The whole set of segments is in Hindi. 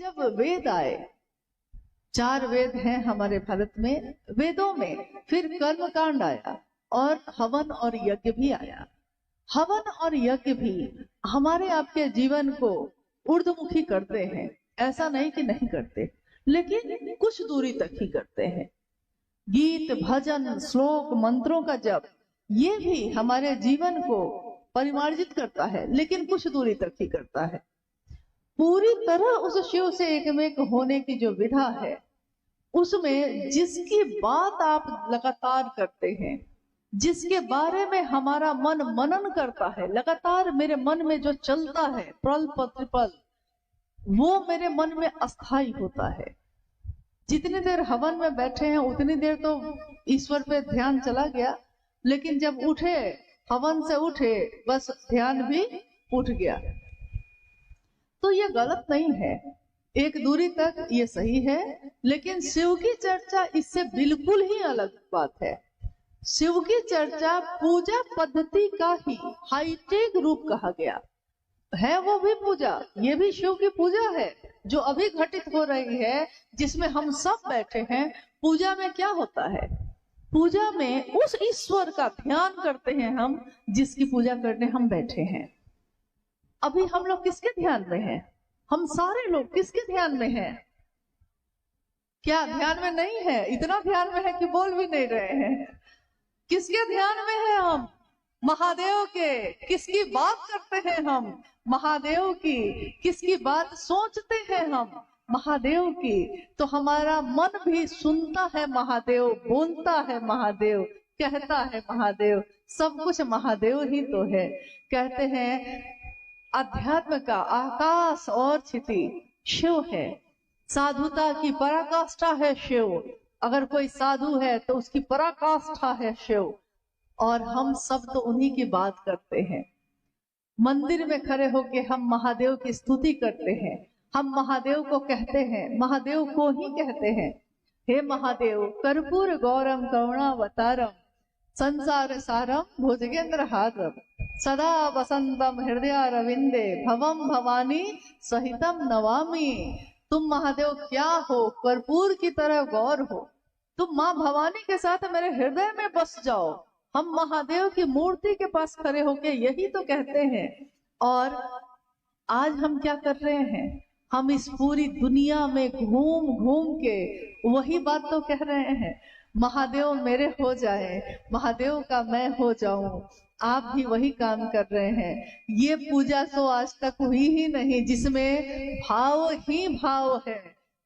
जब वेद आए, 4 वेद हैं हमारे भारत में, वेदों में फिर कर्म कांड आया और हवन और यज्ञ भी आया। हवन और यज्ञ भी हमारे आपके जीवन को ऊर्ध्वमुखी करते हैं, ऐसा नहीं कि नहीं करते, लेकिन कुछ दूरी तक ही करते हैं। गीत, भजन, श्लोक, मंत्रों का जप, ये भी हमारे जीवन को परिमार्जित करता है, लेकिन कुछ दूरी तक ही करता है। पूरी तरह उस शिव से एकमेक होने की जो विधा है, उसमें जिसकी बात आप लगातार करते हैं, जिसके बारे में हमारा मन मनन करता है, लगातार मेरे मन में जो चलता है पल प्रतिपल, वो मेरे मन में अस्थाई होता है। जितनी देर हवन में बैठे हैं उतनी देर तो ईश्वर पे ध्यान चला गया, लेकिन जब उठे, हवन से उठे, बस ध्यान भी उठ गया। तो ये गलत नहीं है, एक दूरी तक ये सही है, लेकिन शिव की चर्चा इससे बिल्कुल ही अलग बात है। शिव की चर्चा पूजा पद्धति का ही हाईटेक रूप कहा गया है। वो भी पूजा, ये भी शिव की पूजा है जो अभी घटित हो रही है, जिसमें हम सब बैठे हैं। पूजा में क्या होता है? पूजा में उस ईश्वर का ध्यान करते हैं हम, जिसकी पूजा करने हम बैठे हैं। अभी हम लोग किसके ध्यान में हैं? हम सारे लोग किसके ध्यान में हैं? क्या ध्यान में नहीं है? इतना ध्यान में है कि बोल भी नहीं रहे हैं। किसके ध्यान में है हम? महादेव के। किसकी बात करते हैं हम? महादेव की। किसकी बात सोचते हैं हम? महादेव की। तो हमारा मन भी सुनता है महादेव, बोलता है महादेव, कहता है महादेव, सब कुछ महादेव ही तो है। कहते हैं अध्यात्म का आकाश और क्षिति शिव है, साधुता की पराकाष्ठा है शिव। अगर कोई साधु है तो उसकी पराकाष्ठा है शिव, और हम सब तो उन्हीं की बात करते हैं। मंदिर में खड़े होके हम महादेव की स्तुति करते हैं, हम महादेव को कहते हैं, महादेव को ही कहते हैं, हे महादेव कर्पूर गौरम करुणावतारम संसार सारम भुजगेंद्र हारम सदा वसंतम हृदय रविंदे भवम भवानी सहितम नवामि। तुम महादेव क्या हो? कर्पूर की तरह गौर हो। तुम माँ भवानी के साथ मेरे हृदय में बस जाओ। हम महादेव की मूर्ति के पास खड़े होके यही तो कहते हैं। और आज हम क्या कर रहे हैं? हम इस पूरी दुनिया में घूम घूम के वही बात तो कह रहे हैं, महादेव मेरे हो जाए, महादेव का मैं हो जाऊं। आप भी वही काम कर रहे हैं। ये पूजा तो आज तक हुई ही नहीं जिसमें भाव ही भाव है।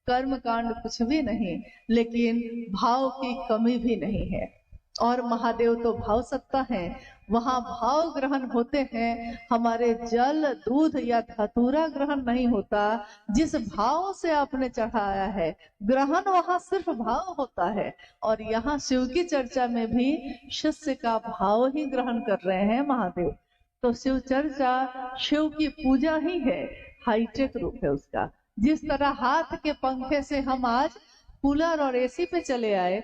कर्म कांड कुछ भी नहीं, लेकिन भाव की कमी भी नहीं है। और महादेव तो भाव सत्ता है, वहां भाव ग्रहण होते हैं। हमारे जल, दूध या धतूरा ग्रहण नहीं होता। जिस भाव से आपने चढ़ाया है, ग्रहण वहां सिर्फ भाव होता है। और यहाँ शिव की चर्चा में भी शिष्य का भाव ही ग्रहण कर रहे हैं महादेव। तो शिव चर्चा शिव की पूजा ही है, हाईटेक रूप है उसका। जिस तरह हाथ के पंखे से हम आज कूलर और एसी पे चले आए,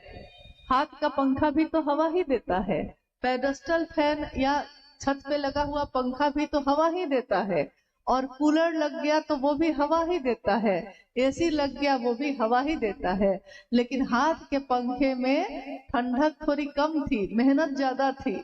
हाथ का पंखा भी तो हवा ही देता है, पेडेस्टल फैन या छत पे लगा हुआ पंखा भी तो हवा ही देता है, और कूलर लग गया तो वो भी हवा ही देता है, एसी लग गया वो भी हवा ही देता है। लेकिन हाथ के पंखे में ठंडक थोड़ी कम थी, मेहनत ज्यादा थी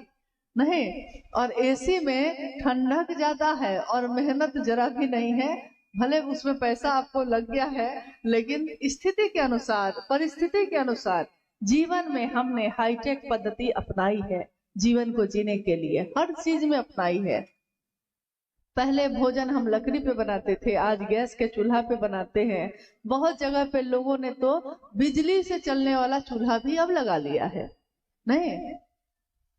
नहीं, और एसी में ठंडक ज्यादा है और मेहनत जरा भी नहीं है। भले उसमें पैसा आपको लग गया है, लेकिन स्थिति के अनुसार, परिस्थिति के अनुसार जीवन में हमने हाईटेक पद्धति अपनाई है। जीवन को जीने के लिए हर चीज में अपनाई है। पहले भोजन हम लकड़ी पे बनाते थे, आज गैस के चूल्हा पे बनाते हैं। बहुत जगह पे लोगों ने तो बिजली से चलने वाला चूल्हा भी अब लगा लिया है। नहीं,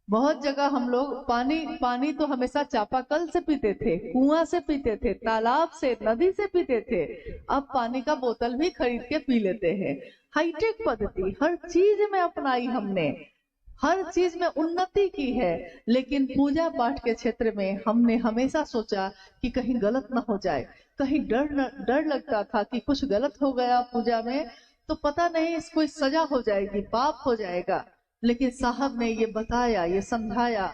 बहुत जगह हम लोग पानी तो हमेशा चापाकल से पीते थे, कुआं से पीते थे, तालाब से, नदी से पीते थे। अब पानी का बोतल भी खरीद के पी लेते हैं। हाईटेक पद्धति हर चीज में अपनाई हमने, हर चीज में उन्नति की है। लेकिन पूजा पाठ के क्षेत्र में हमने हमेशा सोचा कि कहीं गलत ना हो जाए। कहीं डर लगता था कि कुछ गलत हो गया पूजा में तो पता नहीं इसको सजा हो जाएगी, पाप हो जाएगा। लेकिन साहब ने ये बताया, ये समझाया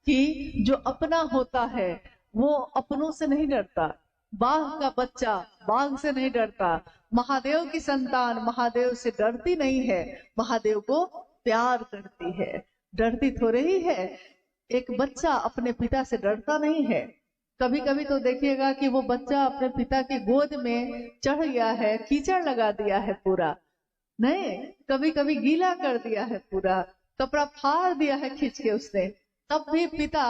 कि जो अपना होता है वो अपनों से नहीं डरता। बाघ का बच्चा बाघ से नहीं डरता, महादेव की संतान महादेव से डरती नहीं है, महादेव को प्यार करती है, डरती थोड़े ही है। एक बच्चा अपने पिता से डरता नहीं है। कभी कभी तो देखिएगा कि वो बच्चा अपने पिता की गोद में चढ़ गया है, कीचड़ लगा दिया है पूरा, नहीं, कभी कभी गीला कर दिया है, पूरा कपड़ा फाड़ दिया है खींच के उसने, तब भी पिता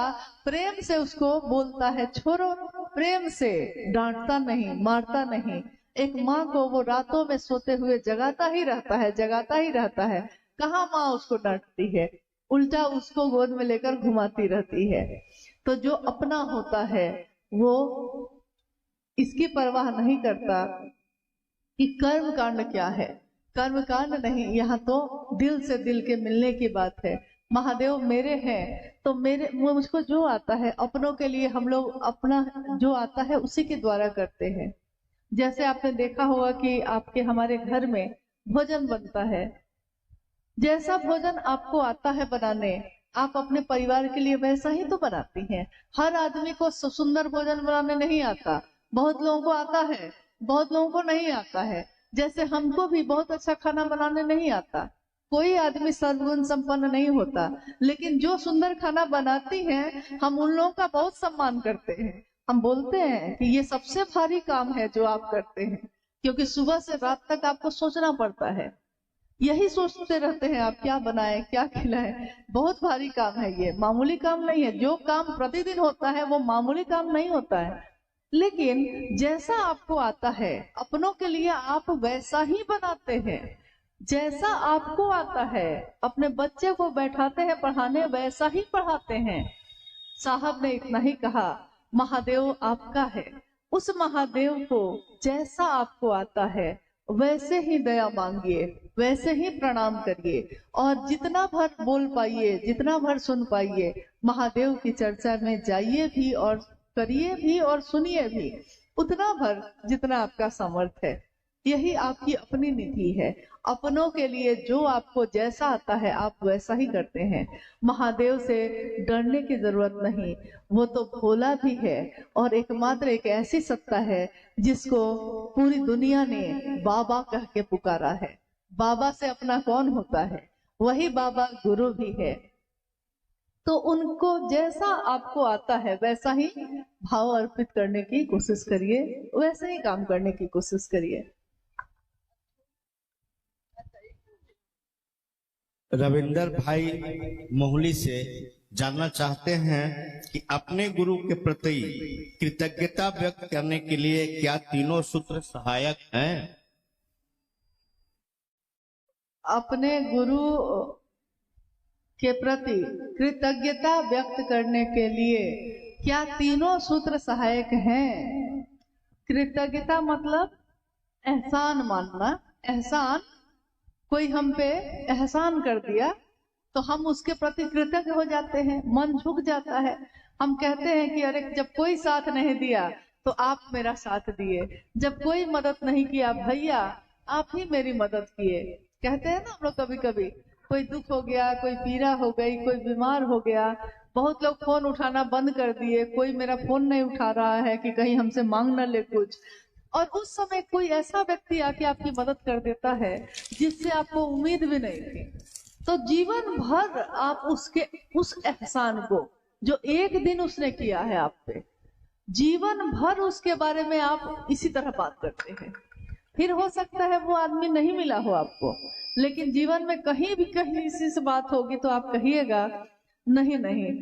प्रेम से उसको बोलता है छोड़ो, प्रेम से, डांटता नहीं, मारता नहीं। एक माँ को वो रातों में सोते हुए जगाता ही रहता है, जगाता ही रहता है, कहाँ माँ उसको डांटती है, उल्टा उसको गोद में लेकर घुमाती रहती है। तो जो अपना होता है वो इसकी परवाह नहीं करता कि कर्म कांड क्या है, कर्म कांड नहीं, यहाँ तो दिल से दिल के मिलने की बात है। महादेव मेरे हैं तो मेरे मुझको जो आता है अपनों के लिए हम लोग अपना जो आता है उसी के द्वारा करते हैं। जैसे आपने देखा होगा कि आपके हमारे घर में भोजन बनता है, जैसा भोजन आपको आता है बनाने आप अपने परिवार के लिए वैसा ही तो बनाती हैं। हर आदमी को सुंदर भोजन बनाने नहीं आता, बहुत लोगों को आता है, बहुत लोगों को नहीं आता है। जैसे हमको भी बहुत अच्छा खाना बनाने नहीं आता, कोई आदमी सर्वगुण संपन्न नहीं होता, लेकिन जो सुंदर खाना बनाती हैं हम उन लोगों का बहुत सम्मान करते हैं। हम बोलते हैं कि ये सबसे भारी काम है जो आप करते हैं, क्योंकि सुबह से रात तक आपको सोचना पड़ता है, यही सोचते रहते हैं आप क्या बनाए क्या खिलाए, बहुत भारी काम है ये, मामूली काम नहीं है। जो काम प्रतिदिन होता है वो मामूली काम नहीं होता है, लेकिन जैसा आपको आता है अपनों के लिए आप वैसा ही बनाते हैं, जैसा आपको आता है अपने बच्चे को बैठाते हैं पढ़ाने वैसा ही पढ़ाते हैं। साहब ने इतना ही कहा महादेव आपका है, उस महादेव को जैसा आपको आता है वैसे ही दया मांगिए, वैसे ही प्रणाम करिए, और जितना भर बोल पाइए, जितना भर सुन पाइए, महादेव की चर्चा में जाइए भी और करिए भी और सुनिए भी, उतना भर जितना आपका सामर्थ्य है। यही आपकी अपनी निधि है। अपनों के लिए जो आपको जैसा आता है आप वैसा ही करते हैं। महादेव से डरने की जरूरत नहीं, वो तो भोला भी है और एकमात्र एक ऐसी सत्ता है जिसको पूरी दुनिया ने बाबा कह के पुकारा है। बाबा से अपना कौन होता है, वही बाबा गुरु भी है। तो उनको जैसा आपको आता है वैसा ही भाव अर्पित करने की कोशिश करिए, वैसे ही काम करने की कोशिश करिए। रविंदर भाई मोहली से जानना चाहते हैं कि अपने गुरु के प्रति कृतज्ञता व्यक्त करने के लिए क्या तीनों सूत्र सहायक हैं? अपने गुरु के प्रति कृतज्ञता व्यक्त करने के लिए क्या तीनों सूत्र सहायक हैं? कृतज्ञता मतलब एहसान मानना। एहसान, कोई हम पे एहसान कर दिया तो हम उसके प्रति कृतज्ञ हो जाते हैं, मन झुक जाता है। हम कहते हैं कि अरे जब कोई साथ नहीं दिया तो आप मेरा साथ दिए, जब कोई मदद नहीं किया भैया आप ही मेरी मदद किए। कहते हैं ना हम लोग कभी कभी, कोई दुख हो गया, कोई पीड़ा हो गई, कोई बीमार हो गया, बहुत लोग फोन उठाना बंद कर दिए, कोई मेरा फोन नहीं उठा रहा है कि कहीं हमसे मांग न ले कुछ, और उस समय कोई ऐसा व्यक्ति आके आपकी मदद कर देता है जिससे आपको उम्मीद भी नहीं थी, तो जीवन भर आप उसके उस एहसान को जो एक दिन उसने किया है आप पे, जीवन भर उसके बारे में आप इसी तरह बात करते हैं। फिर हो सकता है वो आदमी नहीं मिला हो आपको, लेकिन जीवन में कहीं भी कहीं इसी से बात होगी तो आप कहिएगा नहीं नहीं,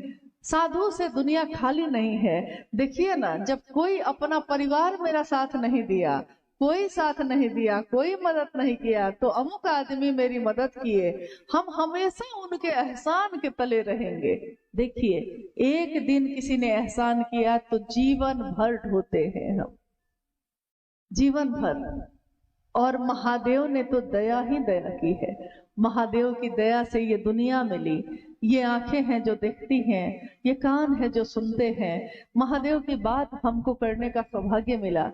साधु से दुनिया खाली नहीं है। देखिए ना, जब कोई अपना परिवार मेरा साथ नहीं दिया, कोई साथ नहीं दिया, कोई मदद नहीं किया, तो अमुक आदमी मेरी मदद किए, हम हमेशा उनके एहसान के तले रहेंगे। देखिए, एक दिन किसी ने एहसान किया तो जीवन भर ढोते हैं हम, जीवन भर। और महादेव ने तो दया ही दया की है। महादेव की दया से ये दुनिया मिली, ये आंखें हैं जो देखती हैं, ये कान है जो सुनते हैं। महादेव की बात हमको करने का सौभाग्य मिला,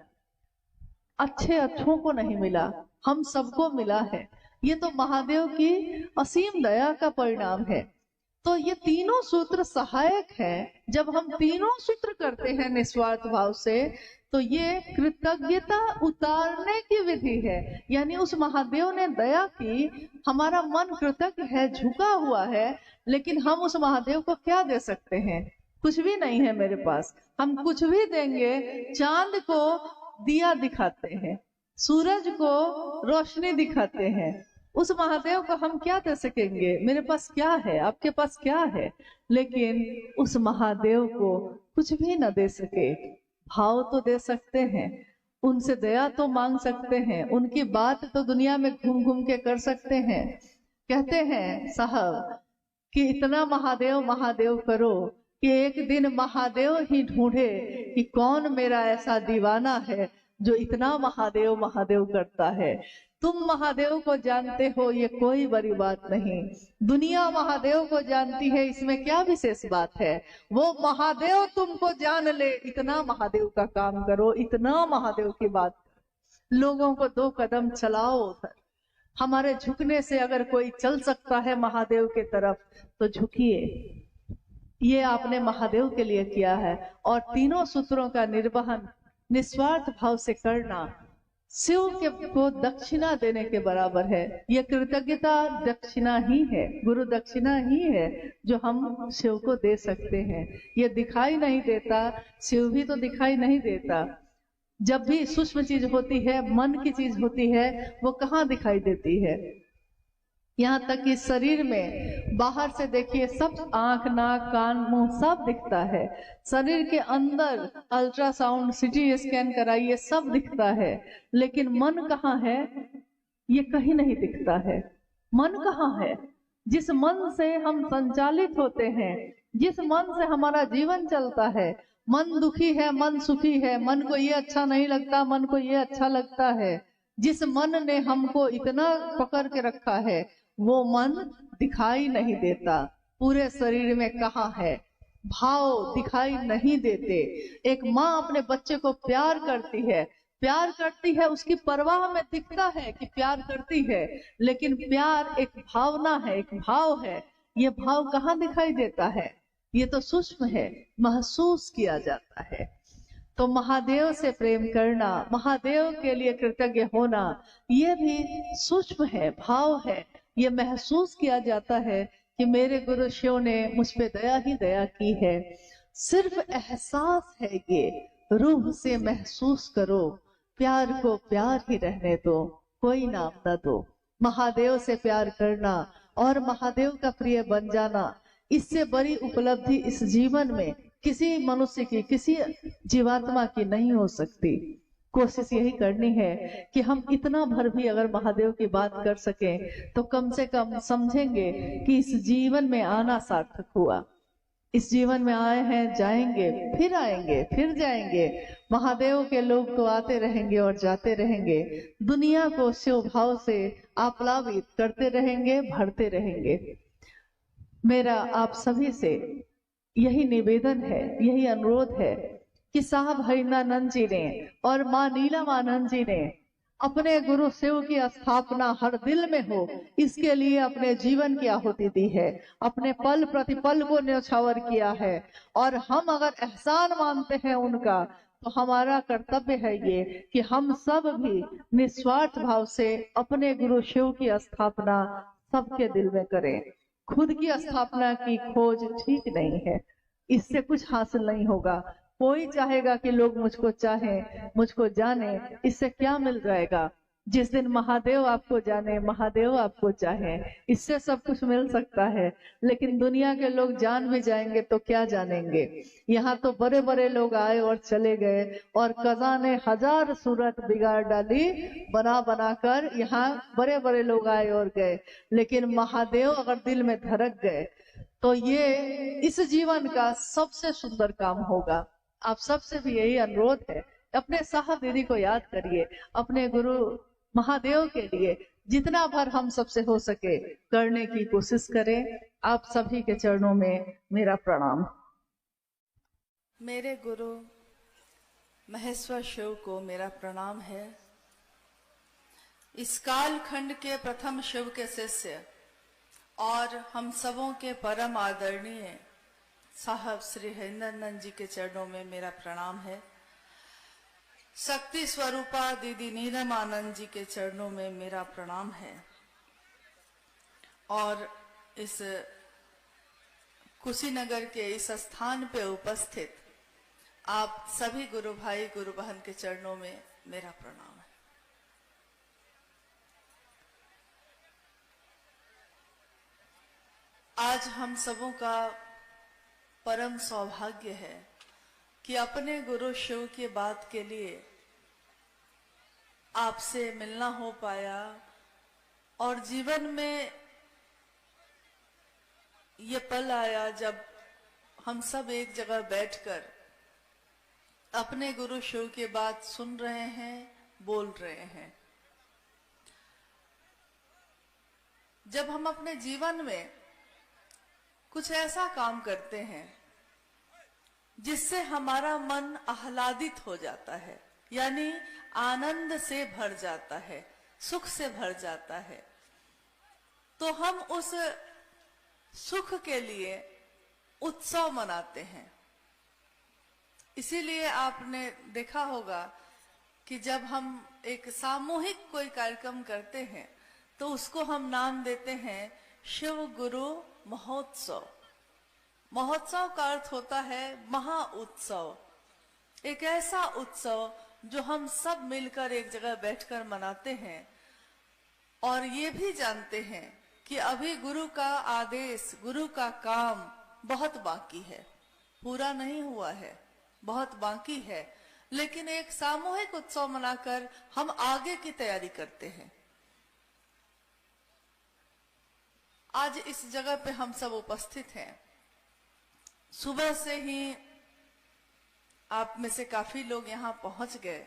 अच्छों को नहीं मिला, हम सबको मिला है। ये तो महादेव की असीम दया का परिणाम है। तो ये तीनों सूत्र सहायक हैं। जब हम तीनों सूत्र करते हैं निस्वार्थ भाव से, तो ये कृतज्ञता उतारने की विधि है। यानी उस महादेव ने दया की, हमारा मन कृतज्ञ है, झुका हुआ है, लेकिन हम उस महादेव को क्या दे सकते हैं? कुछ भी नहीं है मेरे पास। हम कुछ भी देंगे, चांद को दिया दिखाते हैं, सूरज को रोशनी दिखाते हैं, उस महादेव को हम क्या दे सकेंगे? मेरे पास क्या है, आपके पास क्या है? लेकिन उस महादेव को कुछ भी न दे सके, भाव तो दे सकते हैं, उनसे दया तो मांग सकते हैं, उनकी बात तो दुनिया में घूम घूम के कर सकते हैं। कहते हैं साहब कि इतना महादेव महादेव करो कि एक दिन महादेव ही ढूंढे कि कौन मेरा ऐसा दीवाना है जो इतना महादेव महादेव करता है। तुम महादेव को जानते हो, ये कोई बड़ी बात नहीं। दुनिया महादेव को जानती है, इसमें क्या विशेष बात है? वो महादेव तुमको जान ले, इतना महादेव का काम करो, इतना महादेव की बात। लोगों को 2 कदम चलाओ उधर। हमारे झुकने से अगर कोई चल सकता है महादेव के तरफ तो झुकिए। ये आपने महादेव के लिए किया है। और तीनों सूत्रों का निर्वहन निस्वार्थ भाव से करना शिव के को दक्षिणा देने के बराबर है। ये कृतज्ञता दक्षिणा ही है, गुरु दक्षिणा ही है जो हम शिव को दे सकते हैं। ये दिखाई नहीं देता, शिव भी तो दिखाई नहीं देता। जब भी सूक्ष्म चीज होती है, मन की चीज होती है, वो कहाँ दिखाई देती है? यहाँ तक कि शरीर में बाहर से देखिए सब आंख, नाक, कान, मुंह सब दिखता है। शरीर के अंदर अल्ट्रासाउंड, सिटी स्कैन कराइए, सब दिखता है, लेकिन मन कहाँ है? ये कहीं नहीं दिखता है। मन कहाँ है? जिस मन से हम संचालित होते हैं, जिस मन से हमारा जीवन चलता है, मन दुखी है, मन सुखी है, मन को ये अच्छा नहीं लगता, मन को ये अच्छा लगता है, जिस मन ने हमको इतना पकड़ के रखा है, वो मन दिखाई नहीं देता। पूरे शरीर में कहाँ है? भाव दिखाई नहीं देते। एक माँ अपने बच्चे को प्यार करती है, प्यार करती है, उसकी परवाह में दिखता है कि प्यार करती है, लेकिन प्यार एक भावना है, एक भाव है। ये भाव कहाँ दिखाई देता है? ये तो सूक्ष्म है, महसूस किया जाता है। तो महादेव से प्रेम करना, महादेव के लिए कृतज्ञ होना, ये भी सूक्ष्म है, भाव है। ये महसूस किया जाता है कि मेरे गुरु शिव ने मुझ पे दया ही दया की है। सिर्फ एहसास है, ये रूह से महसूस करो, प्यार को प्यार ही रहने दो, कोई नाम न दो। महादेव से प्यार करना और महादेव का प्रिय बन जाना, इससे बड़ी उपलब्धि इस जीवन में किसी मनुष्य की, किसी जीवात्मा की नहीं हो सकती। कोशिश यही करनी है कि हम इतना भर भी अगर महादेव की बात कर सकें तो कम से कम समझेंगे कि इस जीवन में आना सार्थक हुआ। इस जीवन में आए हैं, जाएंगे, फिर आएंगे, फिर जाएंगे। महादेव के लोग तो आते रहेंगे और जाते रहेंगे। दुनिया को शिव भाव से आप्लावित करते रहेंगे, भरते रहेंगे। मेरा आप सभी से यही निवेदन है, यही अनुरोध है कि साहब हरिनानंद जी ने और माँ नीलमानंद जी ने अपने गुरु शिव की स्थापना हर दिल में हो, इसके लिए अपने जीवन की आहुति दी है, अपने पल प्रतिपल को न्यौछावर किया है। और हम अगर एहसान मानते हैं उनका, तो हमारा कर्तव्य है ये कि हम सब भी निस्वार्थ भाव से अपने गुरु शिव की स्थापना सबके दिल में करें। खुद की स्थापना की खोज ठीक नहीं है, इससे कुछ हासिल नहीं होगा। कोई चाहेगा कि लोग मुझको चाहें, मुझको जाने, इससे क्या मिल जाएगा? जिस दिन महादेव आपको जाने, महादेव आपको चाहे, इससे सब कुछ मिल सकता है। लेकिन दुनिया के लोग जान भी जाएंगे तो क्या जानेंगे? यहाँ तो बड़े बड़े लोग आए और चले गए, और कज़ा ने 1000 सूरत बिगाड़ डाली बना बना कर। यहाँ बड़े बड़े लोग आए और गए, लेकिन महादेव अगर दिल में धड़क गए तो ये इस जीवन का सबसे सुंदर काम होगा। आप सबसे भी यही अनुरोध है, अपने साहब दीदी को याद करिए, अपने गुरु महादेव के लिए जितना भर हम सबसे हो सके करने की कोशिश करें। आप सभी के चरणों में मेरा प्रणाम। मेरे गुरु महेश्वर शिव को मेरा प्रणाम है। इस काल खंड के प्रथम शिव के शिष्य और हम सबों के परम आदरणीय साहब श्री हरिनानंद जी के चरणों में मेरा प्रणाम है। शक्ति स्वरूपा दीदी नीलम आनंद जी के चरणों में मेरा प्रणाम है। और इस कुशीनगर के इस स्थान पे उपस्थित आप सभी गुरु भाई गुरु बहन के चरणों में मेरा प्रणाम है। आज हम सबों का परम सौभाग्य है कि अपने गुरु शिव की बात के लिए आपसे मिलना हो पाया और जीवन में ये पल आया जब हम सब एक जगह बैठकर अपने गुरु शिव की बात सुन रहे हैं, बोल रहे हैं। जब हम अपने जीवन में कुछ ऐसा काम करते हैं जिससे हमारा मन आह्लादित हो जाता है, यानी आनंद से भर जाता है, सुख से भर जाता है, तो हम उस सुख के लिए उत्सव मनाते हैं। इसीलिए आपने देखा होगा कि जब हम एक सामूहिक कोई कार्यक्रम करते हैं तो उसको हम नाम देते हैं शिव गुरु महोत्सव। महोत्सव का अर्थ होता है महा उत्सव, एक ऐसा उत्सव जो हम सब मिलकर एक जगह बैठकर मनाते हैं और ये भी जानते हैं कि अभी गुरु का आदेश, गुरु का काम बहुत बाकी है, पूरा नहीं हुआ है, बहुत बाकी है, लेकिन एक सामूहिक उत्सव मनाकर हम आगे की तैयारी करते हैं। आज इस जगह पे हम सब उपस्थित हैं। सुबह से ही आप में से काफी लोग यहाँ पहुंच गए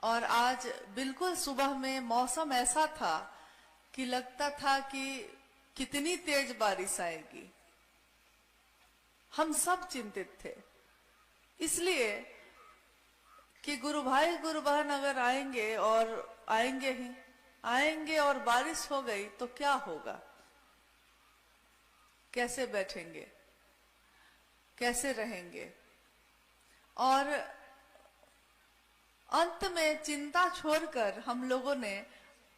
और आज बिल्कुल सुबह में मौसम ऐसा था कि लगता था कि कितनी तेज बारिश आएगी। हम सब चिंतित थे, इसलिए कि गुरु भाई गुरु बहन अगर आएंगे और आएंगे और बारिश हो गई तो क्या होगा, कैसे बैठेंगे, कैसे रहेंगे। और अंत में चिंता छोड़कर हम लोगों ने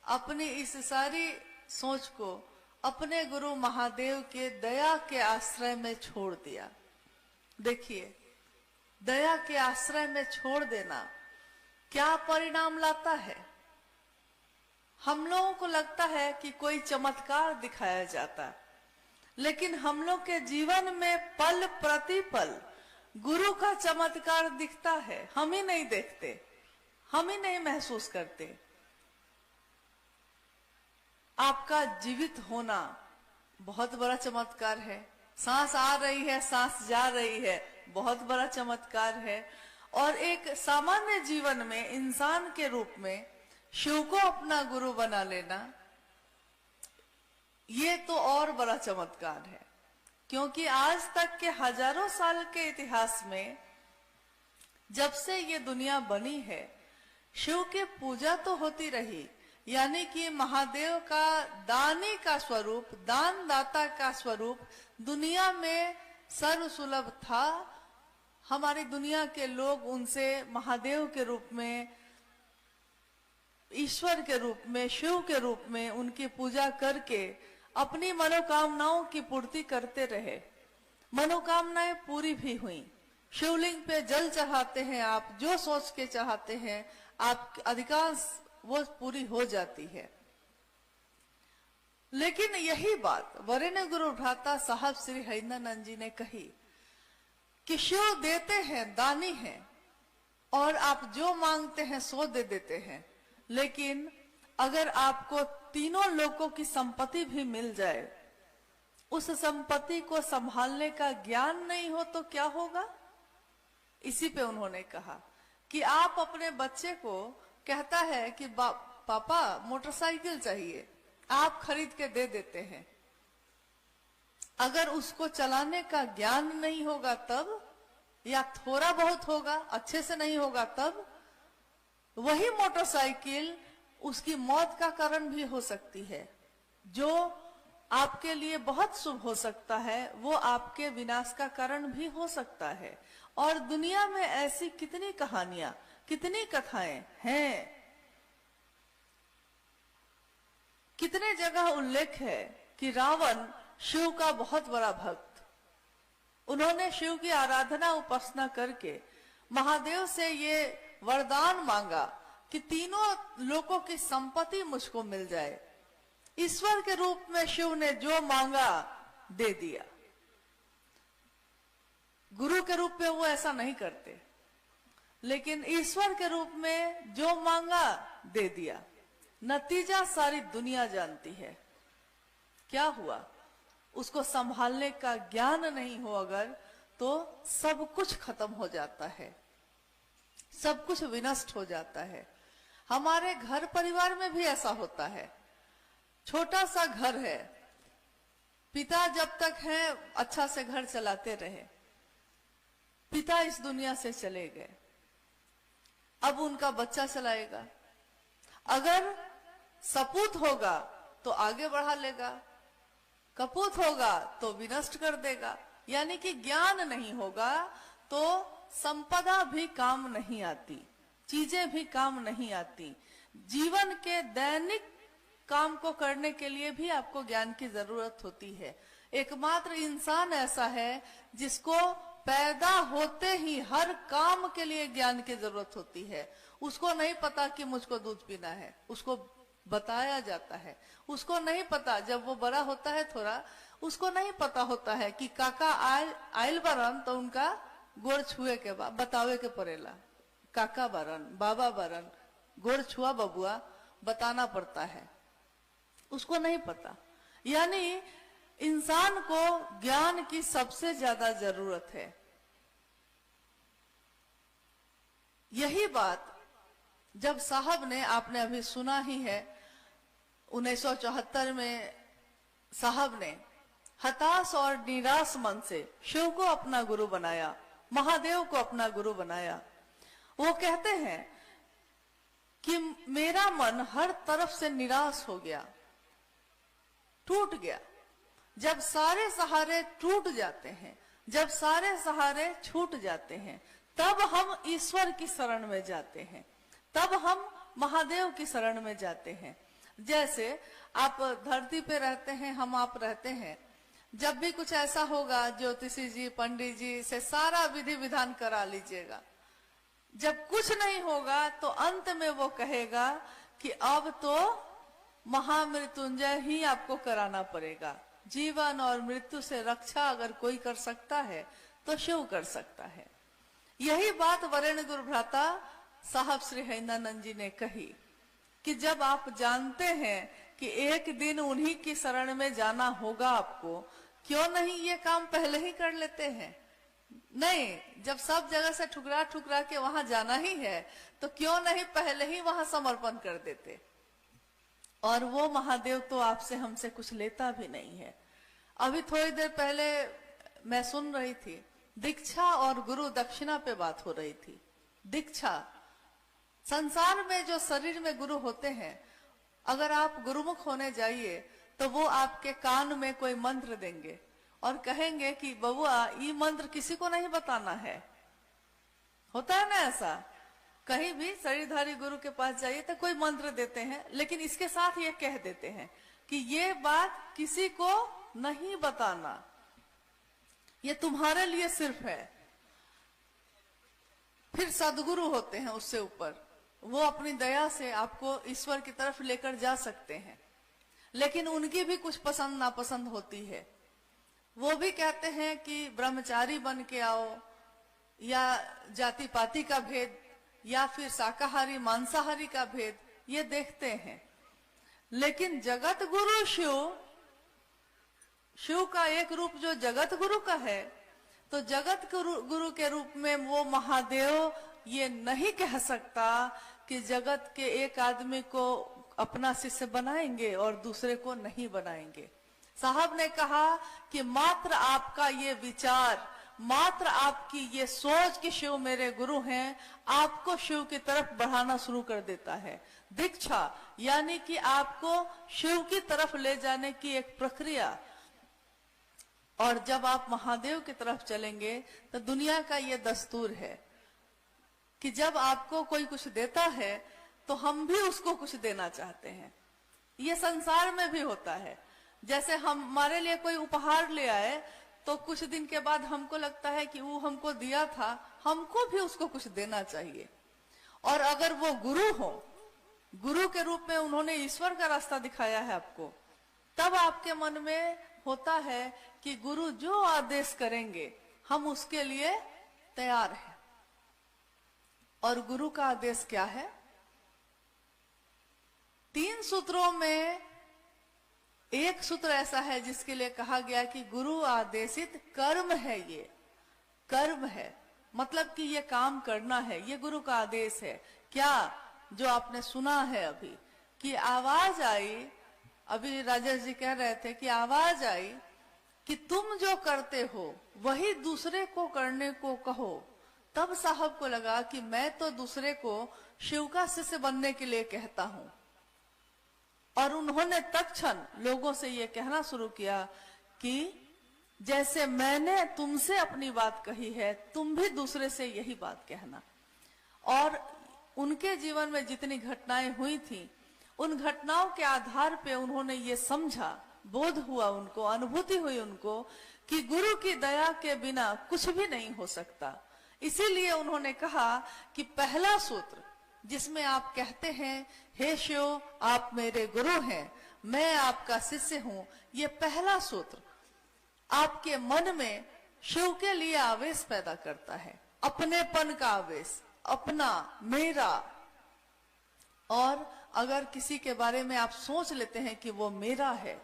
अपनी इस सारी सोच को अपने गुरु महादेव के दया के आश्रय में छोड़ दिया। देखिए, दया के आश्रय में छोड़ देना क्या परिणाम लाता है। हम लोगों को लगता है कि कोई चमत्कार दिखाया जाता, लेकिन हम लोग के जीवन में पल प्रतिपल गुरु का चमत्कार दिखता है। हम ही नहीं देखते, हम ही नहीं महसूस करते। आपका जीवित होना बहुत बड़ा चमत्कार है। सांस आ रही है, सांस जा रही है, बहुत बड़ा चमत्कार है। और एक सामान्य जीवन में इंसान के रूप में शिव को अपना गुरु बना लेना, ये तो और बड़ा चमत्कार है। क्योंकि आज तक के हजारों साल के इतिहास में जब से ये दुनिया बनी है, शिव की पूजा तो होती रही, यानी कि महादेव का दानी का स्वरूप, दानदाता का स्वरूप दुनिया में सर्वसुलभ था। हमारी दुनिया के लोग उनसे महादेव के रूप में, ईश्वर के रूप में, शिव के रूप में उनकी पूजा करके अपनी मनोकामनाओं की पूर्ति करते रहे। मनोकामनाएं पूरी भी हुई। शिवलिंग पे जल चढ़ाते हैं, आप जो सोच के चाहते हैं आप अधिकांश वो पूरी हो जाती है। लेकिन यही बात वरेण्य गुरु भ्राता साहब श्री हरिंदरानंद जी ने कही कि शिव देते हैं, दानी हैं, और आप जो मांगते हैं सो दे देते हैं। लेकिन अगर आपको तीनों लोगों की संपत्ति भी मिल जाए, उस संपत्ति को संभालने का ज्ञान नहीं हो तो क्या होगा। इसी पे उन्होंने कहा कि आप अपने बच्चे को कहता है कि पापा मोटरसाइकिल चाहिए, आप खरीद के दे देते हैं। अगर उसको चलाने का ज्ञान नहीं होगा तब, या थोड़ा बहुत होगा, अच्छे से नहीं होगा तब, वही मोटरसाइकिल उसकी मौत का कारण भी हो सकती है। जो आपके लिए बहुत शुभ हो सकता है वो आपके विनाश का कारण भी हो सकता है। और दुनिया में ऐसी कितनी कहानियां कितनी कथाएं हैं, कितने जगह उल्लेख है कि रावण शिव का बहुत बड़ा भक्त, उन्होंने शिव की आराधना उपासना करके महादेव से ये वरदान मांगा कि तीनों लोकों की संपत्ति मुझको मिल जाए। ईश्वर के रूप में शिव ने जो मांगा दे दिया। गुरु के रूप में वो ऐसा नहीं करते, लेकिन ईश्वर के रूप में जो मांगा दे दिया। नतीजा सारी दुनिया जानती है क्या हुआ। उसको संभालने का ज्ञान नहीं हो अगर, तो सब कुछ खत्म हो जाता है, सब कुछ विनष्ट हो जाता है। हमारे घर परिवार में भी ऐसा होता है। छोटा सा घर है, पिता जब तक है अच्छा से घर चलाते रहे, पिता इस दुनिया से चले गए, अब उनका बच्चा चलाएगा। अगर सपूत होगा तो आगे बढ़ा लेगा, कपूत होगा तो विनष्ट कर देगा। यानी कि ज्ञान नहीं होगा तो संपदा भी काम नहीं आती, चीजें भी काम नहीं आती। जीवन के दैनिक काम को करने के लिए भी आपको ज्ञान की जरूरत होती है। एकमात्र इंसान ऐसा है जिसको पैदा होते ही हर काम के लिए ज्ञान की जरूरत होती है। उसको नहीं पता कि मुझको दूध पीना है, उसको बताया जाता है। उसको नहीं पता, जब वो बड़ा होता है थोड़ा, उसको नहीं पता होता है कि काका आयल बरन तो उनका गोड़ छुए के बाद बतावे के पड़ेला, काका बरन, बाबा बरन, गोड़ छुआ बबुआ, बताना पड़ता है। उसको नहीं पता। यानी इंसान को ज्ञान की सबसे ज्यादा जरूरत है। यही बात जब साहब ने, आपने अभी सुना ही है, 1974 में साहब ने हताश और निराश मन से शिव को अपना गुरु बनाया, महादेव को अपना गुरु बनाया। वो कहते हैं कि मेरा मन हर तरफ से निराश हो गया, टूट गया। जब सारे सहारे टूट जाते हैं, जब सारे सहारे छूट जाते हैं, तब हम ईश्वर की शरण में जाते हैं, तब हम महादेव की शरण में जाते हैं। जैसे आप धरती पे रहते हैं, हम आप रहते हैं, जब भी कुछ ऐसा होगा ज्योतिषी जी, पंडित जी से सारा विधि विधान करा लीजिएगा। जब कुछ नहीं होगा तो अंत में वो कहेगा कि अब तो महामृत्युंजय ही आपको कराना पड़ेगा। जीवन और मृत्यु से रक्षा अगर कोई कर सकता है तो शिव कर सकता है। यही बात वरेण्य गुरु भ्राता साहब श्री हरिनानंद जी ने कही कि जब आप जानते हैं कि एक दिन उन्हीं की शरण में जाना होगा आपको, क्यों नहीं ये काम पहले ही कर लेते हैं। नहीं, जब सब जगह से ठुकरा ठुकरा के वहां जाना ही है तो क्यों नहीं पहले ही वहां समर्पण कर देते। और वो महादेव तो आपसे हमसे कुछ लेता भी नहीं है। अभी थोड़ी देर पहले मैं सुन रही थी, दीक्षा और गुरु दक्षिणा पे बात हो रही थी। दीक्षा, संसार में जो शरीर में गुरु होते हैं, अगर आप गुरुमुख होने जाइए तो वो आपके कान में कोई मंत्र देंगे और कहेंगे कि बबुआ ये मंत्र किसी को नहीं बताना है। होता है ना ऐसा, कहीं भी शरीरधारी गुरु के पास जाइए तो कोई मंत्र देते हैं, लेकिन इसके साथ ये कह देते हैं कि ये बात किसी को नहीं बताना, ये तुम्हारे लिए सिर्फ है। फिर सदगुरु होते हैं उससे ऊपर, वो अपनी दया से आपको ईश्वर की तरफ लेकर जा सकते हैं, लेकिन उनकी भी कुछ पसंद नापसंद होती है। वो भी कहते हैं कि ब्रह्मचारी बन के आओ, या जाति पाति का भेद, या फिर शाकाहारी मांसाहारी का भेद, ये देखते हैं। लेकिन जगत गुरु शिव, शिव का एक रूप जो जगत गुरु का है, तो जगत गुरु के रूप में वो महादेव ये नहीं कह सकता कि जगत के एक आदमी को अपना शिष्य बनाएंगे और दूसरे को नहीं बनाएंगे। साहब ने कहा कि मात्र आपका ये विचार, मात्र आपकी ये सोच कि शिव मेरे गुरु हैं, आपको शिव की तरफ बढ़ाना शुरू कर देता है। दीक्षा यानी कि आपको शिव की तरफ ले जाने की एक प्रक्रिया। और जब आप महादेव की तरफ चलेंगे तो दुनिया का ये दस्तूर है, कि जब आपको कोई कुछ देता है तो हम भी उसको कुछ देना चाहते हैं। ये संसार में भी होता है। जैसे हमारे लिए कोई उपहार ले आए तो कुछ दिन के बाद हमको लगता है कि वो हमको दिया था, हमको भी उसको कुछ देना चाहिए। और अगर वो गुरु हो, गुरु के रूप में उन्होंने ईश्वर का रास्ता दिखाया है आपको, तब आपके मन में होता है कि गुरु जो आदेश करेंगे हम उसके लिए तैयार हैं। और गुरु का आदेश क्या है? 3 सूत्रों में एक सूत्र ऐसा है जिसके लिए कहा गया कि गुरु आदेशित कर्म है। ये कर्म है, मतलब कि ये काम करना है, ये गुरु का आदेश है। क्या? जो आपने सुना है अभी कि आवाज आई, अभी राजेश जी कह रहे थे कि आवाज आई कि तुम जो करते हो वही दूसरे को करने को कहो। तब साहब को लगा कि मैं तो दूसरे को शिव का शिष्य बनने के लिए कहता हूं। और उन्होंने तत्क्षण लोगों से ये कहना शुरू किया कि जैसे मैंने तुमसे अपनी बात कही है, तुम भी दूसरे से यही बात कहना। और उनके जीवन में जितनी घटनाएं हुई थी, उन घटनाओं के आधार पे उन्होंने ये समझा, बोध हुआ उनको, अनुभूति हुई उनको कि गुरु की दया के बिना कुछ भी नहीं हो सकता। इसीलिए उन्होंने कहा कि पहला सूत्र जिसमें आप कहते हैं हे शिव आप मेरे गुरु हैं, मैं आपका शिष्य हूं, ये पहला सूत्र आपके मन में शिव के लिए आवेश पैदा करता है, अपनेपन का आवेश, अपना, मेरा। और अगर किसी के बारे में आप सोच लेते हैं कि वो मेरा है,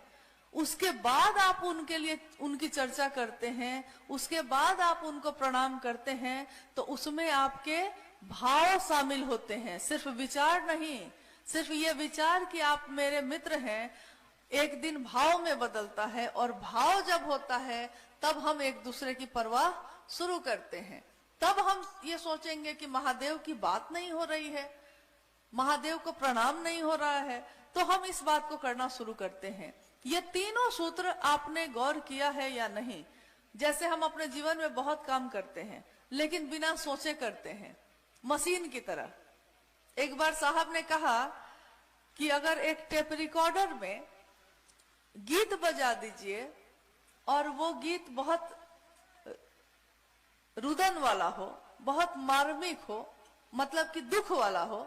उसके बाद आप उनके लिए उनकी चर्चा करते हैं, उसके बाद आप उनको प्रणाम करते हैं, तो उसमें आपके भाव शामिल होते हैं, सिर्फ विचार नहीं। सिर्फ ये विचार कि आप मेरे मित्र हैं एक दिन भाव में बदलता है, और भाव जब होता है तब हम एक दूसरे की परवाह शुरू करते हैं। तब हम ये सोचेंगे कि महादेव की बात नहीं हो रही है, महादेव को प्रणाम नहीं हो रहा है, तो हम इस बात को करना शुरू करते हैं। ये तीनों सूत्र आपने गौर किया है या नहीं? जैसे हम अपने जीवन में बहुत काम करते हैं लेकिन बिना सोचे करते हैं, मशीन की तरह। एक बार साहब ने कहा कि अगर एक टेप रिकॉर्डर में गीत बजा दीजिए और वो गीत बहुत रुदन वाला हो, बहुत मार्मिक हो, मतलब कि दुख वाला हो,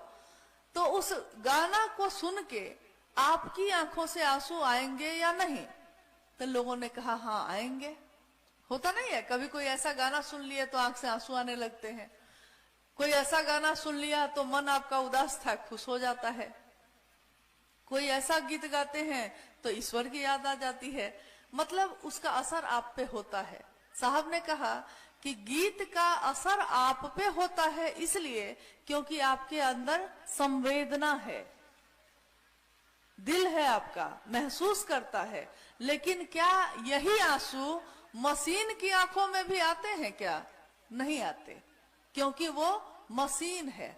तो उस गाना को सुन के आपकी आंखों से आंसू आएंगे या नहीं? तो लोगों ने कहा हाँ आएंगे। होता नहीं है, कभी कोई ऐसा गाना सुन लिया तो आंख से आंसू आने लगते हैं, कोई ऐसा गाना सुन लिया तो मन आपका उदास था खुश हो जाता है, कोई ऐसा गीत गाते हैं तो ईश्वर की याद आ जाती है, मतलब उसका असर आप पे होता है। साहब ने कहा कि गीत का असर आप पे होता है इसलिए क्योंकि आपके अंदर संवेदना है, दिल है आपका, महसूस करता है। लेकिन क्या यही आंसू मशीन की आंखों में भी आते हैं क्या? नहीं आते, क्योंकि वो मशीन है,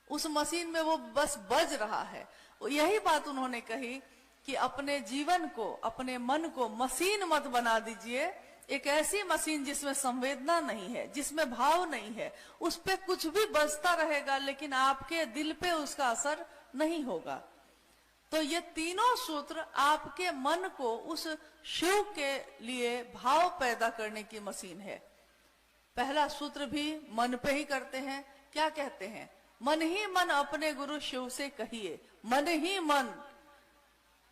उस मशीन में वो बस बज रहा है। यही बात उन्होंने कही कि अपने जीवन को, अपने मन को मशीन मत बना दीजिए, एक ऐसी मशीन जिसमें संवेदना नहीं है, जिसमें भाव नहीं है, उस पे कुछ भी बजता रहेगा लेकिन आपके दिल पे उसका असर नहीं होगा। तो ये तीनों सूत्र आपके मन को उस शिव के लिए भाव पैदा करने की मशीन है। पहला सूत्र भी मन पे ही करते हैं। क्या कहते हैं? मन ही मन अपने गुरु शिव से कहिए, मन ही मन।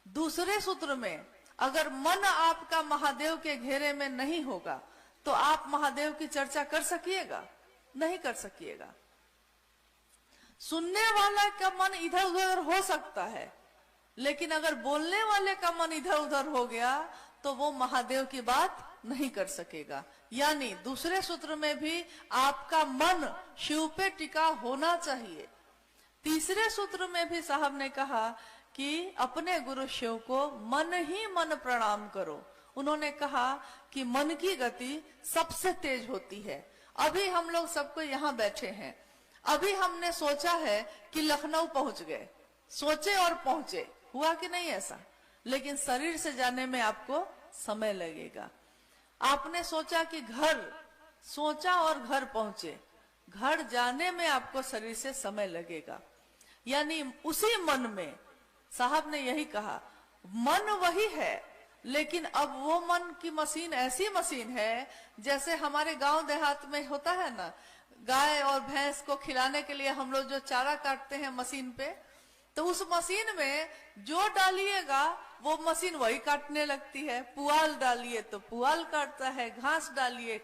दूसरे सूत्र में अगर मन आपका महादेव के घेरे में नहीं होगा तो आप महादेव की चर्चा कर सकिएगा? नहीं कर सकिएगा। सुनने वाला का मन इधर उधर हो सकता है, लेकिन अगर बोलने वाले का मन इधर उधर हो गया तो वो महादेव की बात नहीं कर सकेगा। यानी दूसरे सूत्र में भी आपका मन शिव पे टिका होना चाहिए। तीसरे सूत्र में भी साहब ने कहा कि अपने गुरु शिव को मन ही मन प्रणाम करो। उन्होंने कहा कि मन की गति सबसे तेज होती है। अभी हम लोग सबको यहाँ बैठे हैं, अभी हमने सोचा है कि लखनऊ पहुंच गए, सोचे और पहुंचे, हुआ कि नहीं ऐसा? लेकिन शरीर से जाने में आपको समय लगेगा। आपने सोचा कि घर, सोचा और घर पहुंचे, घर जाने में आपको शरीर से समय लगेगा। यानी उसी मन में, साहब ने यही कहा, मन वही है, लेकिन अब वो मन की मशीन ऐसी मशीन है जैसे हमारे गांव देहात में होता है ना, गाय और भैंस को खिलाने के लिए हम लोग जो चारा काटते हैं मशीन पे, तो उस मशीन में जो डालिएगा वो मशीन वही काटने लगती है। पुआल डालिए तो पुआल काटता है, घास डालिए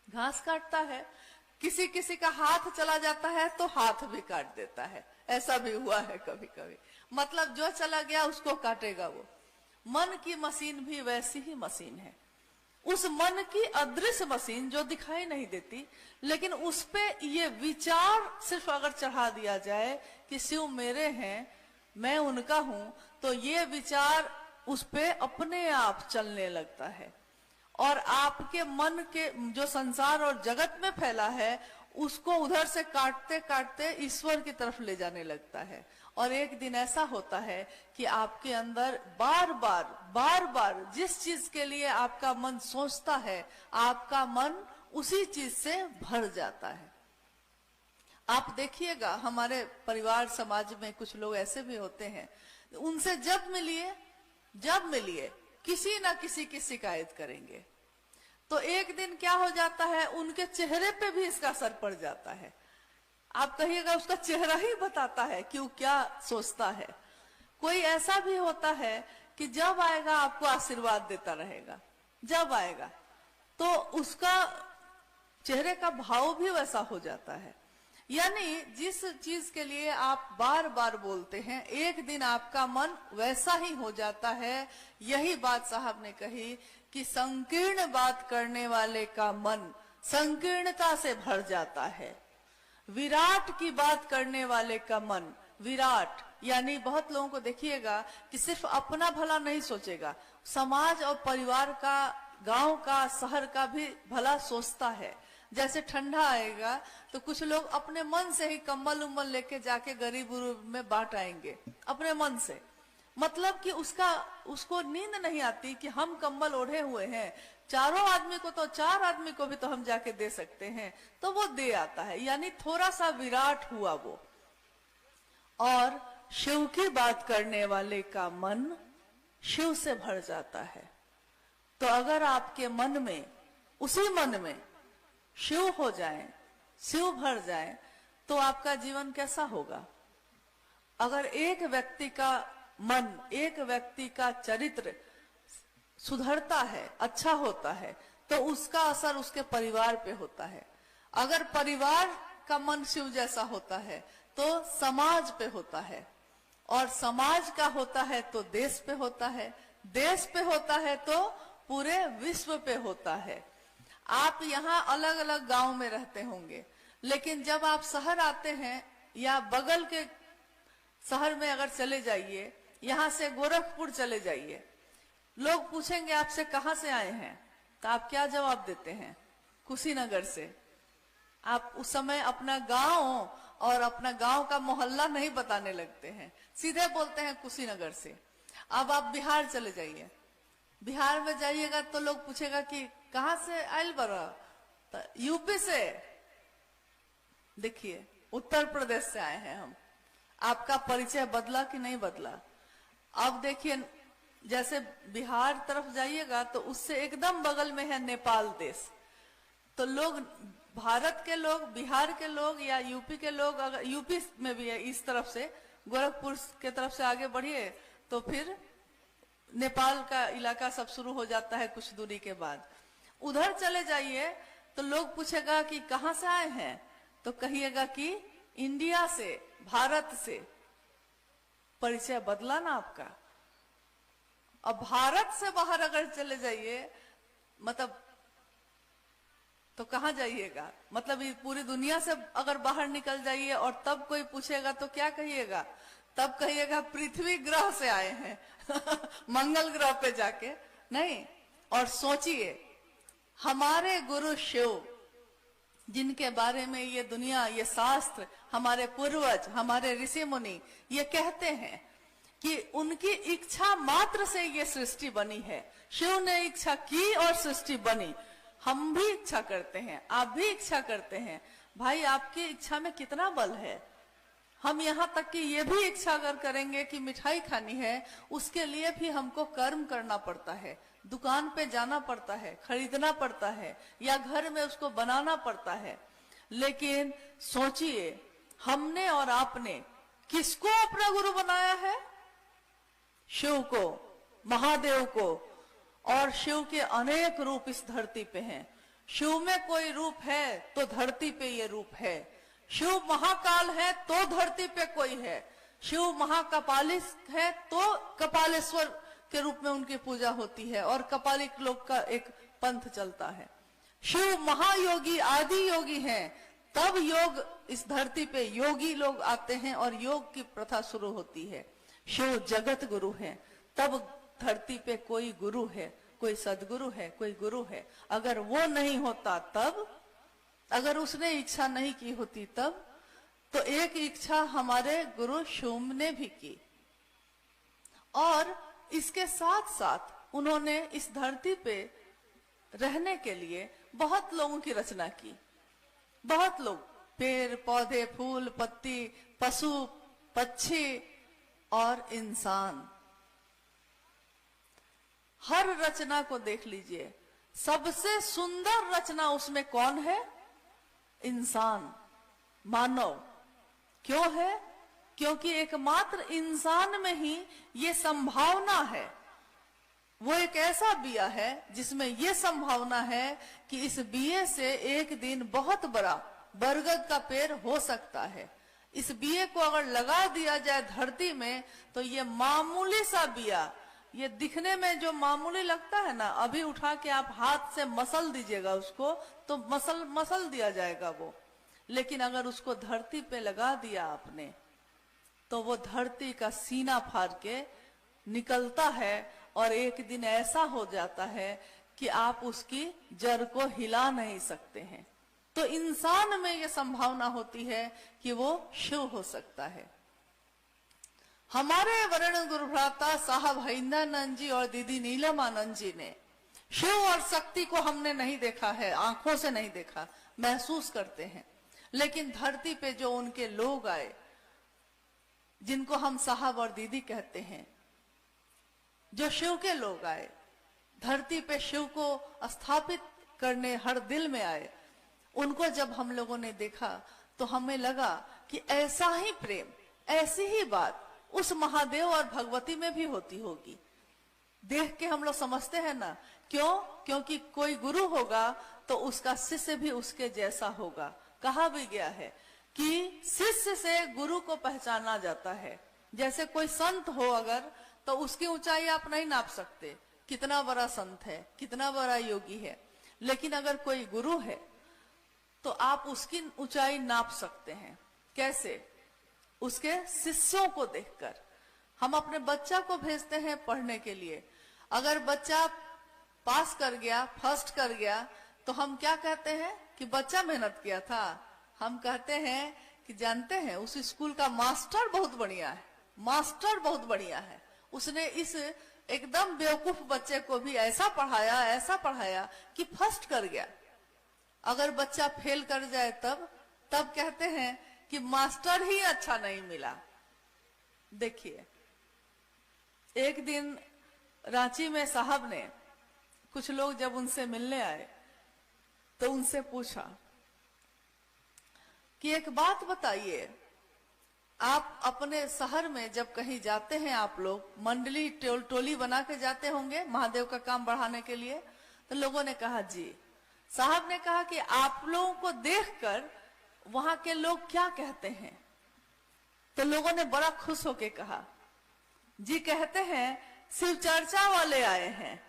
घास काटता है, किसी किसी का हाथ चला जाता है तो हाथ भी काट देता है। ऐसा भी हुआ है कभी कभी, मतलब जो चला गया उसको काटेगा वो। मन की मशीन भी वैसी ही मशीन है। उस मन की अदृश्य मशीन जो दिखाई नहीं देती, लेकिन उस पे ये विचार सिर्फ अगर चढ़ा दिया जाए कि शिव मेरे हैं, मैं उनका हूं, तो ये विचार उस पे अपने आप चलने लगता है और आपके मन के जो संसार और जगत में फैला है उसको उधर से काटते काटते ईश्वर की तरफ ले जाने लगता है। और एक दिन ऐसा होता है कि आपके अंदर बार बार जिस चीज के लिए आपका मन सोचता है, आपका मन उसी चीज से भर जाता है। आप देखिएगा हमारे परिवार समाज में कुछ लोग ऐसे भी होते हैं, उनसे जब मिलिए किसी ना किसी की शिकायत करेंगे, तो एक दिन क्या हो जाता है, उनके चेहरे पे भी इसका असर पड़ जाता है। आप कहिएगा उसका चेहरा ही बताता है कि वो क्या सोचता है। कोई ऐसा भी होता है कि जब आएगा आपको आशीर्वाद देता रहेगा, जब आएगा तो उसका चेहरे का भाव भी वैसा हो जाता है। यानी जिस चीज के लिए आप बार बार बोलते हैं, एक दिन आपका मन वैसा ही हो जाता है। यही बात साहब ने कही कि संकीर्ण बात करने वाले का मन संकीर्णता से भर जाता है, विराट की बात करने वाले का मन विराट, यानी बहुत लोगों को देखिएगा कि सिर्फ अपना भला नहीं सोचेगा, समाज और परिवार का, गांव का, शहर का भी भला सोचता है। जैसे ठंडा आएगा तो कुछ लोग अपने मन से ही कंबल उम्बल लेके जाके गरीब उरीब में बांट आएंगे अपने मन से, मतलब कि उसको नींद नहीं आती कि हम कंबल ओढ़े हुए हैं, चारों आदमी को तो, 4 आदमी को भी तो हम जाके दे सकते हैं, तो वो दे आता है। यानी थोड़ा सा विराट हुआ वो। और शिव की बात करने वाले का मन शिव से भर जाता है। तो अगर आपके मन में, उसी मन में शिव हो जाए, शिव भर जाए, तो आपका जीवन कैसा होगा? अगर एक व्यक्ति का मन, एक व्यक्ति का चरित्र सुधरता है, अच्छा होता है, तो उसका असर उसके परिवार पे होता है। अगर परिवार का मन शिव जैसा होता है तो समाज पे होता है, और समाज का होता है तो देश पे होता है, देश पे होता है तो पूरे विश्व पे होता है। आप यहाँ अलग अलग गांव में रहते होंगे, लेकिन जब आप शहर आते हैं या बगल के शहर में अगर चले जाइए, यहाँ से गोरखपुर चले जाइए, लोग पूछेंगे आपसे कहाँ से आए हैं, तो आप क्या जवाब देते हैं? कुशीनगर से। आप उस समय अपना गांव और अपना गांव का मोहल्ला नहीं बताने लगते हैं, सीधे बोलते हैं कुशीनगर से। अब आप बिहार चले जाइए, बिहार में जाइएगा तो लोग पूछेगा कि कहाँ से आयल बरा, तो यूपी से। देखिए उत्तर प्रदेश से आए हैं हम। आपका परिचय बदला कि नहीं बदला? अब देखिए जैसे बिहार तरफ जाइएगा तो उससे एकदम बगल में है नेपाल देश। तो लोग, भारत के लोग, बिहार के लोग या यूपी के लोग, अगर यूपी में भी है इस तरफ से, गोरखपुर के तरफ से आगे बढ़िए तो फिर नेपाल का इलाका सब शुरू हो जाता है कुछ दूरी के बाद। उधर चले जाइए तो लोग पूछेगा कि कहाँ से आए हैं, तो कहिएगा कि इंडिया से, भारत से। परिचय बदला ना आपका। अब भारत से बाहर अगर चले जाइए, मतलब तो कहाँ जाइएगा? मतलब ये पूरी दुनिया से अगर बाहर निकल जाइए और तब कोई पूछेगा तो क्या कहिएगा? तब कहिएगा पृथ्वी ग्रह से आए हैं मंगल ग्रह पे जाके नहीं। और सोचिए हमारे गुरु शिव, जिनके बारे में ये दुनिया, ये शास्त्र, हमारे पूर्वज, हमारे ऋषि मुनि ये कहते हैं कि उनकी इच्छा मात्र से ये सृष्टि बनी है। शिव ने इच्छा की और सृष्टि बनी। हम भी इच्छा करते हैं, आप भी इच्छा करते हैं, भाई आपकी इच्छा में कितना बल है। हम यहाँ तक कि ये भी इच्छा अगर करेंगे कि मिठाई खानी है, उसके लिए भी हमको कर्म करना पड़ता है, दुकान पे जाना पड़ता है, खरीदना पड़ता है, या घर में उसको बनाना पड़ता है। लेकिन सोचिए, हमने और आपने किसको अपना गुरु बनाया है? शिव को, महादेव को। और शिव के अनेक रूप इस धरती पे हैं। शिव में कोई रूप है तो धरती पे ये रूप है। शिव महाकाल है तो धरती पे कोई है। शिव महाकपालिस है तो कपालेश्वर के रूप में उनकी पूजा होती है और कपालिक लोग का एक पंथ चलता है। शिव महायोगी आदि योगी हैं, तब योग इस धरती पे योगी लोग आते हैं और योग की प्रथा शुरू होती है। शिव जगत गुरु है, तब धरती पे कोई गुरु है, कोई सदगुरु है, कोई गुरु है। अगर वो नहीं होता तब, अगर उसने इच्छा नहीं की होती तब, तो एक इच्छा हमारे गुरु शिव ने भी की। और इसके साथ साथ उन्होंने इस धरती पे रहने के लिए बहुत लोगों की रचना की। बहुत लोग, पेड़ पौधे, फूल पत्ती, पशु पक्षी और इंसान, हर रचना को देख लीजिए। सबसे सुंदर रचना उसमें कौन है? इंसान, मानव। क्यों है? क्योंकि एकमात्र इंसान में ही ये संभावना है। वो एक ऐसा बिया है जिसमें ये संभावना है कि इस बिये से एक दिन बहुत बड़ा बरगद का पेड़ हो सकता है। इस बिये को अगर लगा दिया जाए धरती में तो ये मामूली सा बिया, ये दिखने में जो मामूली लगता है ना, अभी उठा के आप हाथ से मसल दीजिएगा उसको तो मसल दिया जाएगा वो। लेकिन अगर उसको धरती पे लगा दिया आपने तो वो धरती का सीना फाड़ के निकलता है और एक दिन ऐसा हो जाता है कि आप उसकी जड़ को हिला नहीं सकते हैं। तो इंसान में ये संभावना होती है कि वो शिव हो सकता है। हमारे वर्ण गुरु भ्राता साहब हरिंदरानंद जी और दीदी नीलमानंद जी ने शिव और शक्ति को हमने नहीं देखा है, आंखों से नहीं देखा, महसूस करते हैं। लेकिन धरती पे जो उनके लोग आए, जिनको हम साहब और दीदी कहते हैं, जो शिव के लोग आए, धरती पे शिव को स्थापित करने हर दिल में आए, उनको जब हम लोगों ने देखा तो हमें लगा कि ऐसा ही प्रेम, ऐसी ही बात उस महादेव और भगवती में भी होती होगी। देख के हम लोग समझते हैं ना, क्यों? क्योंकि कोई गुरु होगा तो उसका शिष्य भी उसके जैसा होगा। कहा भी गया है कि शिष्य से गुरु को पहचाना जाता है। जैसे कोई संत हो अगर, तो उसकी ऊंचाई आप नहीं नाप सकते, कितना बड़ा संत है, कितना बड़ा योगी है। लेकिन अगर कोई गुरु है तो आप उसकी ऊंचाई नाप सकते हैं। कैसे? उसके शिष्यों को देखकर। हम अपने बच्चा को भेजते हैं पढ़ने के लिए, अगर बच्चा पास कर गया, फर्स्ट कर गया, तो हम क्या कहते हैं कि बच्चा मेहनत किया था। हम कहते हैं कि जानते हैं उस स्कूल का मास्टर बहुत बढ़िया है, मास्टर बहुत बढ़िया है, उसने इस एकदम बेवकूफ बच्चे को भी ऐसा पढ़ाया कि फर्स्ट कर गया। अगर बच्चा फेल कर जाए तब कहते हैं कि मास्टर ही अच्छा नहीं मिला। देखिए, एक दिन रांची में साहब ने, कुछ लोग जब उनसे मिलने आए तो उनसे पूछा कि एक बात बताइए, आप अपने शहर में जब कहीं जाते हैं, आप लोग मंडली टोली बना के जाते होंगे महादेव का काम बढ़ाने के लिए। तो लोगों ने कहा जी। साहब ने कहा कि आप लोगों को देखकर वहां के लोग क्या कहते हैं? तो लोगों ने बड़ा खुश होके कहा, जी कहते हैं शिव चर्चा वाले आए हैं।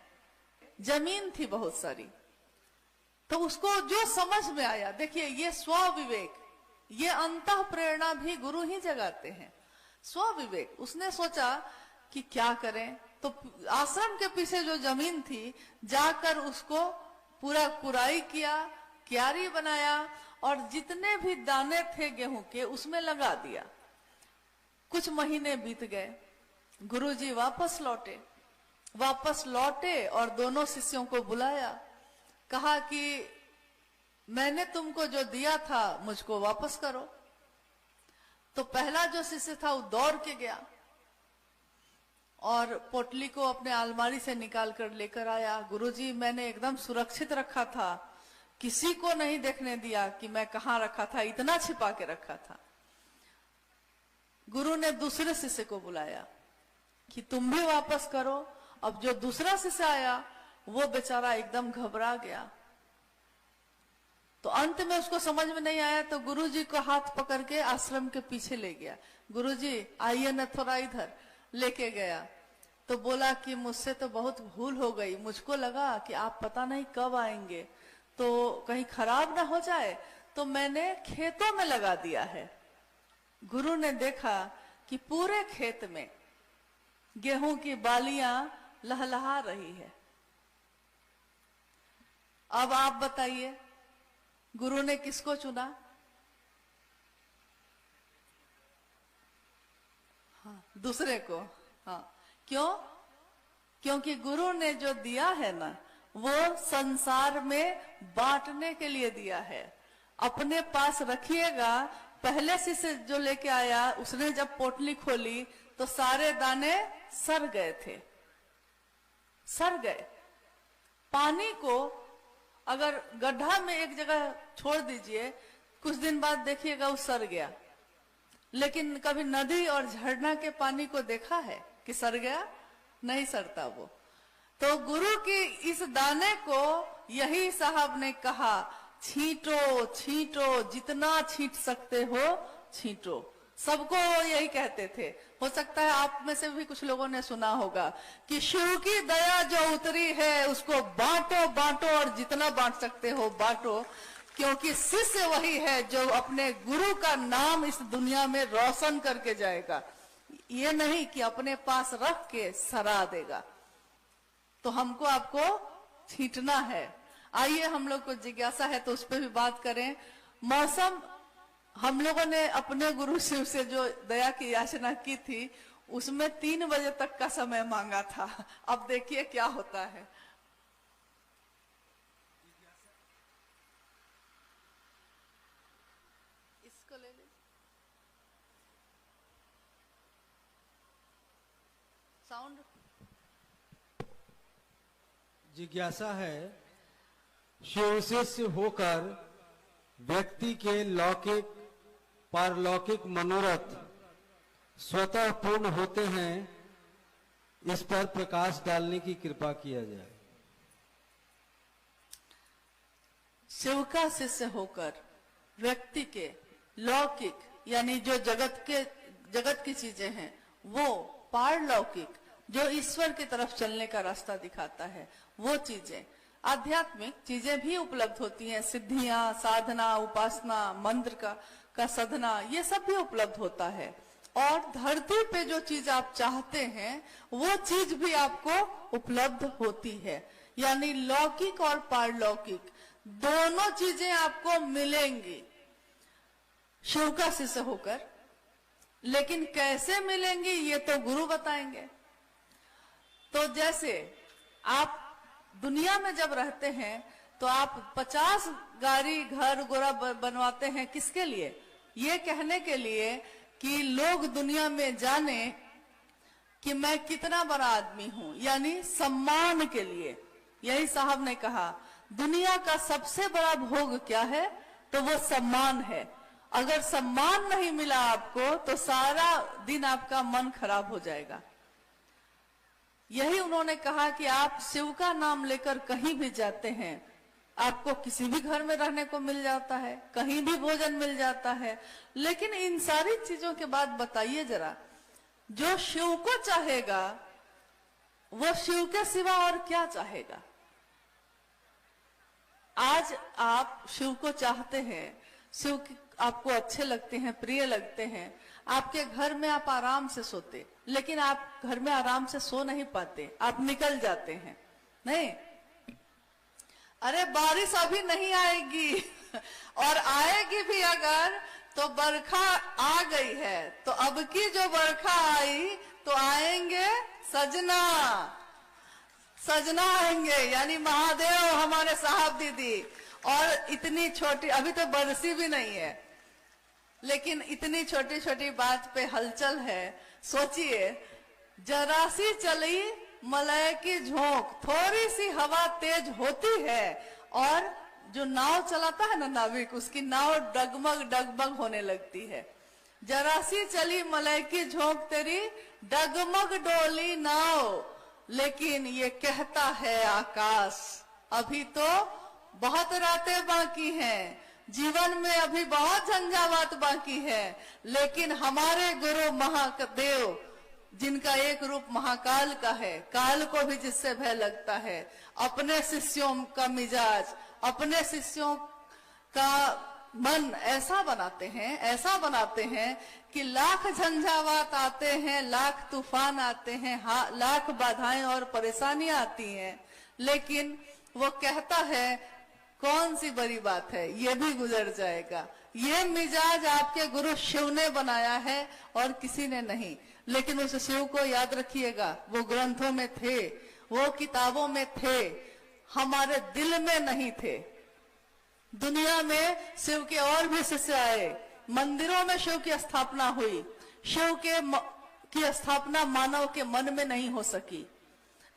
जमीन थी बहुत सारी, तो उसको जो समझ में आया, देखिए ये स्वविवेक, ये अंतः प्रेरणा भी गुरु ही जगाते हैं। स्वविवेक, उसने सोचा कि क्या करें, तो आश्रम के पीछे जो जमीन थी जाकर उसको पूरा कुराई किया, क्यारी बनाया और जितने भी दाने थे गेहूं के उसमें लगा दिया। कुछ महीने बीत गए, गुरुजी वापस लौटे और दोनों शिष्यों को बुलाया, कहा कि मैंने तुमको जो दिया था मुझको वापस करो। तो पहला जो शिष्य था वो दौड़ के गया और पोटली को अपने अलमारी से निकाल कर लेकर आया। गुरुजी, मैंने एकदम सुरक्षित रखा था, किसी को नहीं देखने दिया कि मैं कहाँ रखा था, इतना छिपा के रखा था। गुरु ने दूसरे शिष्य को बुलाया कि तुम भी वापस करो। अब जो दूसरा शिष्य आया वो बेचारा एकदम घबरा गया। तो अंत में उसको समझ में नहीं आया तो गुरुजी को हाथ पकड़ के आश्रम के पीछे ले गया। गुरुजी आइए न, थोड़ा इधर लेके गया। तो बोला कि मुझसे तो बहुत भूल हो गई, मुझको लगा कि आप पता नहीं कब आएंगे तो कहीं खराब ना हो जाए, तो मैंने खेतों में लगा दिया है। गुरु ने देखा कि पूरे खेत में गेहूं की बालियां लहलहा रही है। अब आप बताइए गुरु ने किसको चुना? हाँ, दूसरे को। हाँ, क्यों? क्योंकि गुरु ने जो दिया है ना वो संसार में बांटने के लिए दिया है। अपने पास रखिएगा। पहले से जो लेके आया उसने जब पोटली खोली तो सारे दाने सड़ गए थे, सड़ गए। पानी को अगर गड्ढा में एक जगह छोड़ दीजिए, कुछ दिन बाद देखिएगा वो सड़ गया। लेकिन कभी नदी और झरना के पानी को देखा है कि सड़ गया? नहीं सड़ता वो। तो गुरु की इस दाने को यही साहब ने कहा, छींटो छींटो, जितना छींट सकते हो छींटो। सबको यही कहते थे। हो सकता है आप में से भी कुछ लोगों ने सुना होगा कि शिव की दया जो उतरी है उसको बांटो बांटो और जितना बांट सकते हो बांटो, क्योंकि शिष्य वही है जो अपने गुरु का नाम इस दुनिया में रोशन करके जाएगा। ये नहीं कि अपने पास रख के सरा देगा। तो हमको आपको छींटना है। आइए, हम लोग को जिज्ञासा है तो उस पर भी बात करें। मौसम, हम लोगों ने अपने गुरु शिव से जो दया की याचना की थी उसमें 3 बजे तक का समय मांगा था। अब देखिए क्या होता है। इसको ले लीजिए, साउंड। जिज्ञासा है, शिव शिष्य होकर व्यक्ति के लौकिक पारलौकिक मनोरथ स्वतः पूर्ण होते हैं, इस पर प्रकाश डालने की कृपा किया जाए। शिव का शिष्य होकर व्यक्ति के लौकिक यानी जो जगत की चीजें हैं, वो पारलौकिक जो ईश्वर की तरफ चलने का रास्ता दिखाता है, वो चीजें, आध्यात्मिक चीजें भी उपलब्ध होती हैं। सिद्धियां, साधना, उपासना, मंत्र का साधना, ये सब भी उपलब्ध होता है। और धरती पे जो चीज आप चाहते हैं वो चीज भी आपको उपलब्ध होती है। यानी लौकिक और पारलौकिक दोनों चीजें आपको मिलेंगी शिव का शिष्य होकर। लेकिन कैसे मिलेंगी ये तो गुरु बताएंगे। तो जैसे आप दुनिया में जब रहते हैं तो आप 50 गाड़ी घर गोरा बनवाते हैं, किसके लिए? ये कहने के लिए कि लोग दुनिया में जाने कि मैं कितना बड़ा आदमी हूं, यानी सम्मान के लिए। यही साहब ने कहा दुनिया का सबसे बड़ा भोग क्या है? तो वो सम्मान है। अगर सम्मान नहीं मिला आपको तो सारा दिन आपका मन खराब हो जाएगा। यही उन्होंने कहा कि आप शिव का नाम लेकर कहीं भी जाते हैं, आपको किसी भी घर में रहने को मिल जाता है, कहीं भी भोजन मिल जाता है। लेकिन इन सारी चीजों के बाद बताइए जरा, जो शिव को चाहेगा वो शिव के सिवा और क्या चाहेगा? आज आप शिव को चाहते हैं, शिव आपको अच्छे लगते हैं, प्रिय लगते हैं, आपके घर में आप आराम से सोते, लेकिन आप घर में आराम से सो नहीं पाते, आप निकल जाते हैं। नहीं, अरे बारिश अभी नहीं आएगी और आएगी भी अगर तो बरखा आ गई है, तो अब की जो बरखा आई तो आएंगे सजना, सजना आएंगे, यानी महादेव हमारे साहब दीदी। और इतनी छोटी, अभी तो बरसी भी नहीं है, लेकिन इतनी छोटी छोटी बात पे हलचल है। सोचिए, जरा सी चली मलय की झोंक, थोड़ी सी हवा तेज होती है और जो नाव चलाता है ना नाविक, उसकी नाव डगमग डगमग होने लगती है। जरा सी चली मलय की झोंक तेरी, डगमग डोली नाव, लेकिन ये कहता है आकाश अभी तो बहुत रातें बाकी हैं, जीवन में अभी बहुत झंझावात बाकी है। लेकिन हमारे गुरु महादेव, जिनका एक रूप महाकाल का है, काल को भी जिससे भय लगता है, अपने शिष्यों का मिजाज, अपने शिष्यों का मन ऐसा बनाते हैं कि लाख झंझावात आते हैं, लाख तूफान आते हैं, लाख बाधाएं और परेशानियां आती हैं, लेकिन वो कहता है कौन सी बड़ी बात है, ये भी गुजर जाएगा। ये मिजाज आपके गुरु शिव ने बनाया है और किसी ने नहीं। लेकिन उस शिव को याद रखिएगा, वो ग्रंथों में थे, वो किताबों में थे, हमारे दिल में नहीं थे। दुनिया में शिव के और भी शिष्य आए, मंदिरों में शिव की स्थापना हुई, शिव की स्थापना मानव के मन में नहीं हो सकी।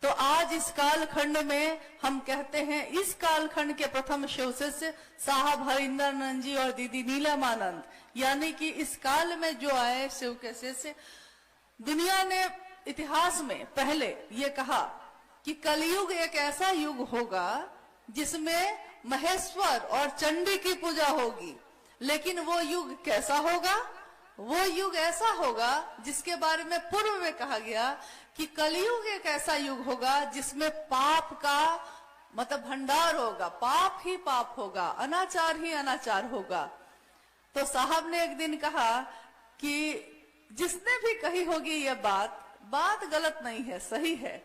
तो आज इस कालखंड में हम कहते हैं, इस कालखंड के प्रथम शिव शिष्य साहब हरिंदरानंद जी और दीदी नीलमानंद, यानी कि इस काल में जो आए शिव के शिष्य। दुनिया ने इतिहास में पहले ये कहा कि कलयुग एक ऐसा युग होगा जिसमें महेश्वर और चंडी की पूजा होगी। लेकिन वो युग कैसा होगा? वो युग ऐसा होगा जिसके बारे में पूर्व में कहा गया कि कलयुग एक ऐसा युग होगा जिसमें पाप का मतलब भंडार होगा, पाप ही पाप होगा, अनाचार ही अनाचार होगा। तो साहब ने एक दिन कहा कि जिसने भी कही होगी ये बात गलत नहीं है, सही है,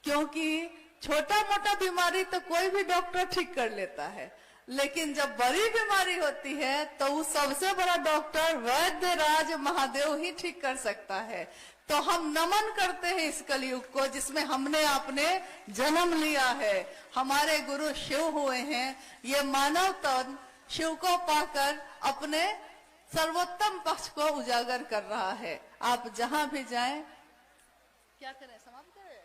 क्योंकि छोटा मोटा बीमारी तो कोई भी डॉक्टर ठीक कर लेता है, लेकिन जब बड़ी बीमारी होती है तो उस सबसे बड़ा डॉक्टर वैद्य राज महादेव ही ठीक कर सकता है। तो हम नमन करते हैं इस कलयुग को जिसमें हमने अपने जन्म लिया है। हमारे गुरु शिव हुए हैं, ये मानव तन शिव को पाकर अपने सर्वोत्तम पक्ष को उजागर कर रहा है। आप जहां भी जाएं, क्या करें, समाप्त करें,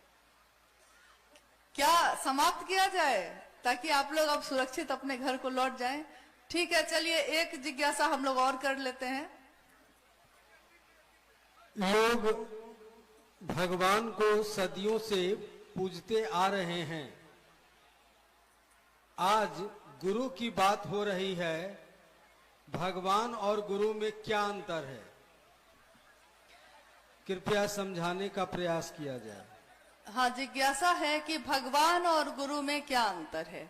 क्या समाप्त किया जाए ताकि आप लोग अब सुरक्षित अपने घर को लौट जाएं? ठीक है, चलिए एक जिज्ञासा हम लोग और कर लेते हैं। लोग भगवान को सदियों से पूजते आ रहे हैं, आज गुरु की बात हो रही है, भगवान और गुरु में क्या अंतर है? कृपया समझाने का प्रयास किया जाए। हाँ, जिज्ञासा है कि भगवान और गुरु में क्या अंतर है।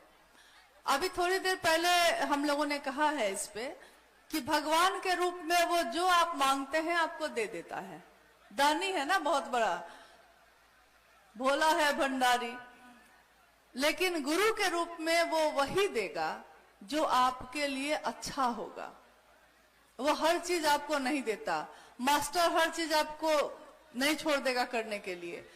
अभी थोड़ी देर पहले हम लोगों ने कहा है इस पे कि भगवान के रूप में वो जो आप मांगते हैं आपको दे देता है। दानी है ना, बहुत बड़ा भोला है, भंडारी। लेकिन गुरु के रूप में वो वही देगा जो आपके लिए अच्छा होगा। वो हर चीज आपको नहीं देता, मास्टर हर चीज आपको नहीं छोड़ देगा करने के लिए।